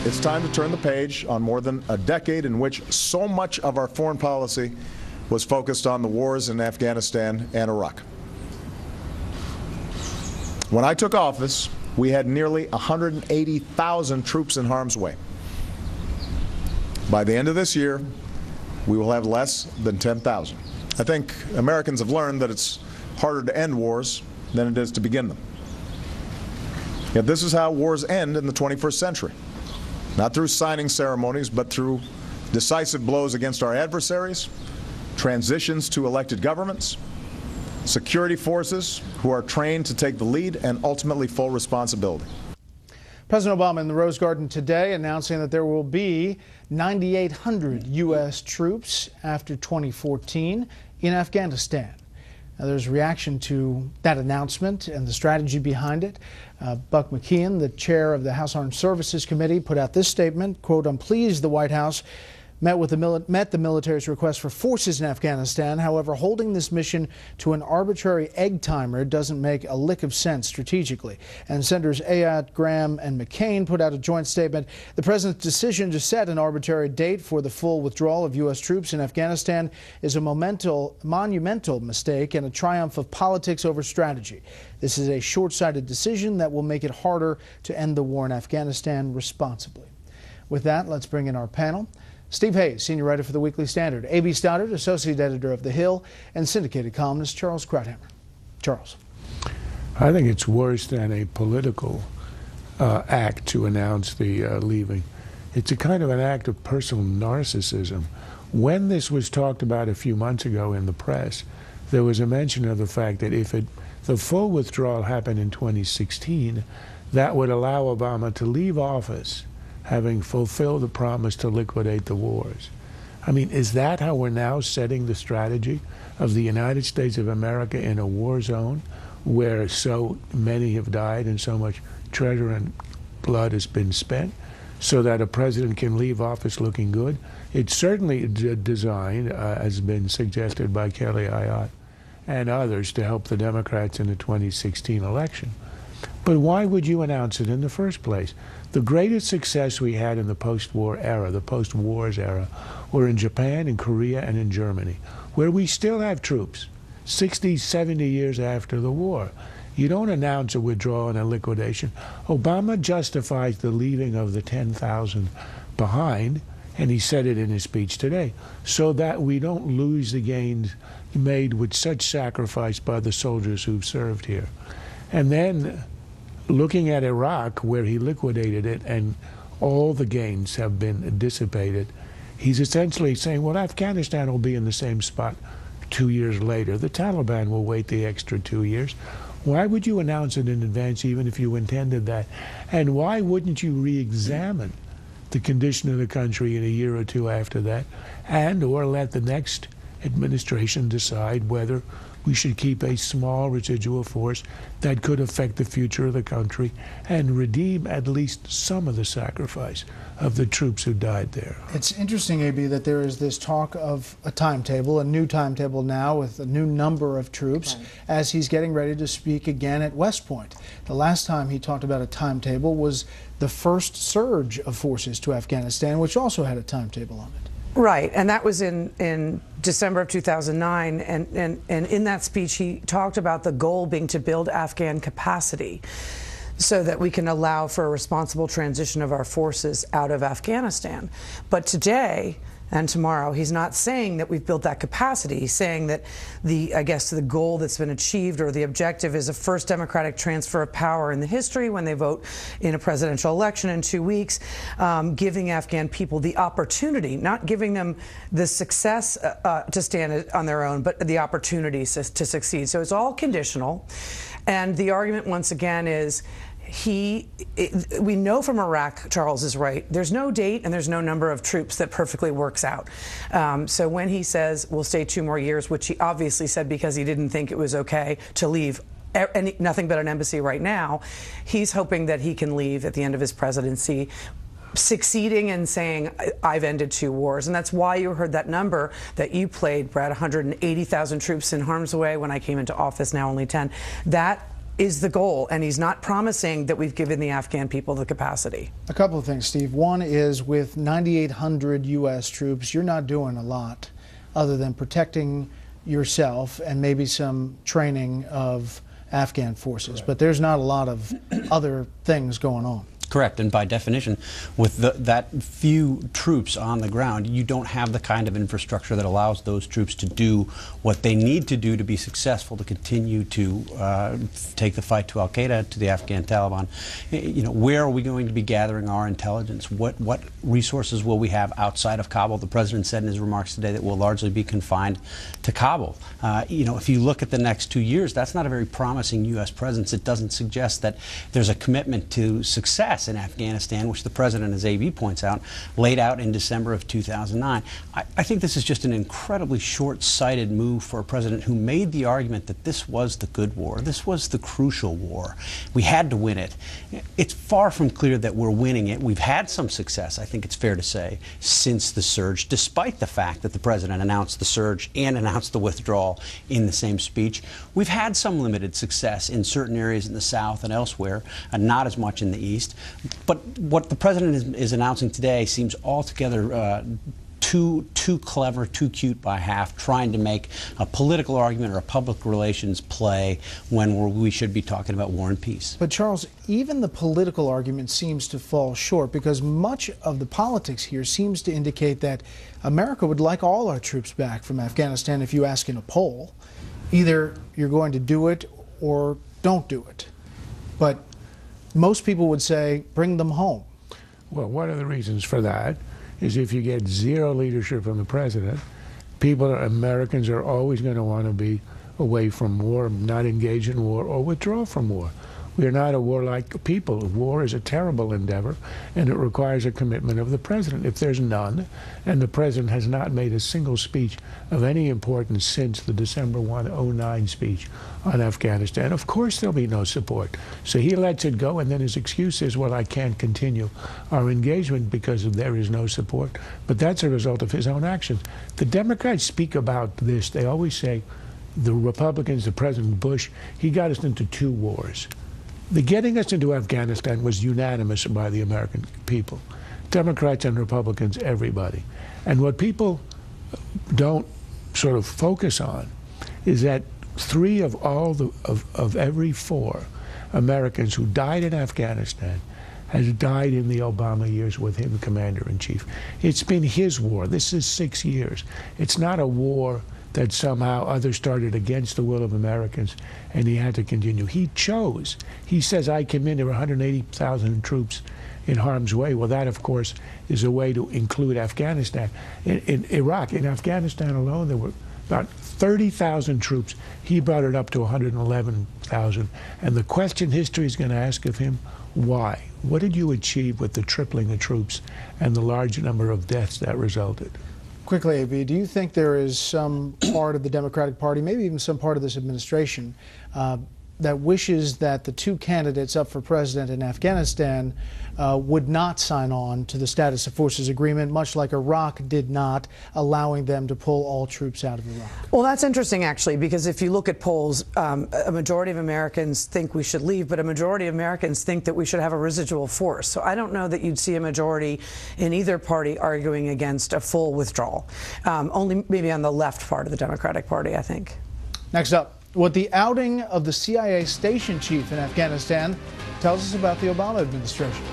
It's time to turn the page on more than a decade in which so much of our foreign policy was focused on the wars in Afghanistan and Iraq. When I took office, we had nearly 180,000 troops in harm's way. By the end of this year, we will have less than 10,000. I think Americans have learned that it's harder to end wars than it is to begin them. Yet this is how wars end in the 21st century. Not through signing ceremonies, but through decisive blows against our adversaries, transitions to elected governments, security forces who are trained to take the lead, and ultimately full responsibility. President Obama in the Rose Garden today announcing that there will be 9,800 U.S. troops after 2014 in Afghanistan. Now, there's reaction to that announcement and the strategy behind it. Buck McKeon, the chair of the House Armed Services Committee, put out this statement, quote, "I'm pleased the White House met the military's request for forces in Afghanistan. However, holding this mission to an arbitrary egg timer doesn't make a lick of sense strategically." And Senators Ayotte, Graham, and McCain put out a joint statement. The president's decision to set an arbitrary date for the full withdrawal of U.S. troops in Afghanistan is a monumental mistake and a triumph of politics over strategy. This is a short-sighted decision that will make it harder to end the war in Afghanistan responsibly. With that, let's bring in our panel. Steve Hayes, senior writer for the Weekly Standard, A.B. Stoddard, associate editor of The Hill, and syndicated columnist Charles Krauthammer. Charles. I think it's worse than a political act to announce the leaving. It's a kind of an act of personal narcissism. When this was talked about a few months ago in the press, there was a mention of the fact that if the full withdrawal happened in 2016, that would allow Obama to leave office having fulfilled the promise to liquidate the wars. I mean, is that how we're now setting the strategy of the United States of America in a war zone where so many have died and so much treasure and blood has been spent, so that a president can leave office looking good? It's certainly designed, has been suggested by Kelly Ayotte and others, to help the Democrats in the 2016 election. But why would you announce it in the first place? The greatest success we had in the post-war era, the post-wars era, were in Japan, in Korea, and in Germany, where we still have troops 60, 70 years after the war. You don't announce a withdrawal and a liquidation. Obama justifies the leaving of the 10,000 behind, and he said it in his speech today, so that we don't lose the gains made with such sacrifice by the soldiers who've served here. And then looking at Iraq, where he liquidated it and all the gains have been dissipated, he's essentially saying, well, Afghanistan will be in the same spot 2 years later. The Taliban will wait the extra 2 years. Why would you announce it in advance, even if you intended that? And why wouldn't you re-examine the condition of the country in a year or two after that, and or let the next administration decide whether we should keep a small residual force that could affect the future of the country and redeem at least some of the sacrifice of the troops who died there. It's interesting, A.B., that there is this talk of a timetable, a new timetable now with a new number of troops, as he's getting ready to speak again at West Point. The last time he talked about a timetable was the first surge of forces to Afghanistan, which also had a timetable on it. Right, and that was in December of 2009, and in that speech he talked about the goal being to build Afghan capacity so that we can allow for a responsible transition of our forces out of Afghanistan. But today and tomorrow, he's not saying that we've built that capacity. He's saying that the goal that's been achieved, or the objective, is a first democratic transfer of power in the history when they vote in a presidential election in 2 weeks, giving Afghan people the opportunity, not giving them the success to stand on their own, but the opportunity to succeed. So it's all conditional. And the argument, once again, is we know from Iraq, Charles is right, there's no date and there's no number of troops that perfectly works out. So when he says we'll stay 2 more years, which he obviously said because he didn't think it was okay to leave nothing but an embassy right now, he's hoping that he can leave at the end of his presidency, succeeding in saying, I've ended 2 wars. And that's why you heard that number that you played, Brad, 180,000 troops in harm's way when I came into office, now only 10. That is the goal, and he's not promising that we've given the Afghan people the capacity. A couple of things, Steve. One is with 9,800 U.S. troops, you're not doing a lot other than protecting yourself and maybe some training of Afghan forces. Correct. But there's not a lot of other things going on. Correct, and by definition, with that few troops on the ground, you don't have the kind of infrastructure that allows those troops to do what they need to do to be successful, to continue to take the fight to al-Qaeda, to the Afghan Taliban. You know, where are we going to be gathering our intelligence? What resources will we have outside of Kabul? The President said in his remarks today that we'll largely be confined to Kabul. You know, if you look at the next 2 years, that's not a very promising U.S. presence. It doesn't suggest that there's a commitment to success in Afghanistan, which the President, as A.B. points out, laid out in December of 2009. I think this is just an incredibly short-sighted move for a president who made the argument that this was the good war, this was the crucial war. We had to win it. It's far from clear that we're winning it. We've had some success, I think it's fair to say, since the surge, despite the fact that the President announced the surge and announced the withdrawal in the same speech. We've had some limited success in certain areas in the South and elsewhere, not as much in the East. But what the President is announcing today seems altogether too clever, too cute by half, trying to make a political argument or a public relations play when we should be talking about war and peace. But Charles, even the political argument seems to fall short, because much of the politics here seems to indicate that America would like all our troops back from Afghanistan if you ask in a poll. Either you're going to do it or don't do it. But most people would say, bring them home. Well, one of the reasons for that is if you get zero leadership from the President, Americans are always going to want to be away from war, not engage in war, or withdraw from war. We are not a warlike people. War is a terrible endeavor, and it requires a commitment of the President. If there's none, and the President has not made a single speech of any importance since the December 2009 speech on Afghanistan, of course there'll be no support. So he lets it go, and then his excuse is, well, I can't continue our engagement because there is no support. But that's a result of his own actions. The Democrats speak about this. They always say, the Republicans, the President Bush, he got us into 2 wars. The getting us into Afghanistan was unanimous by the American people, Democrats and Republicans, everybody. And what people don't sort of focus on is that 3 of every 4 Americans who died in Afghanistan has died in the Obama years with him commander-in-chief. It's been his war. This is 6 years. It's not a war that somehow others started against the will of Americans, and he had to continue. He chose. He says, I committed 180,000 troops in harm's way. Well, that, of course, is a way to include Afghanistan. In Iraq, in Afghanistan alone, there were about 30,000 troops. He brought it up to 111,000. And the question history is going to ask of him, why? What did you achieve with the tripling of troops and the large number of deaths that resulted? Quickly, A.B., do you think there is some part of the Democratic Party, maybe even some part of this administration, that wishes that the 2 candidates up for president in Afghanistan would not sign on to the Status of Forces Agreement, much like Iraq did not, allowing them to pull all troops out of Iraq? Well, that's interesting, actually, because if you look at polls, a majority of Americans think we should leave, but a majority of Americans think that we should have a residual force. So I don't know that you'd see a majority in either party arguing against a full withdrawal, only maybe on the left part of the Democratic Party, I think. Next up, what the outing of the CIA station chief in Afghanistan tells us about the Obama administration.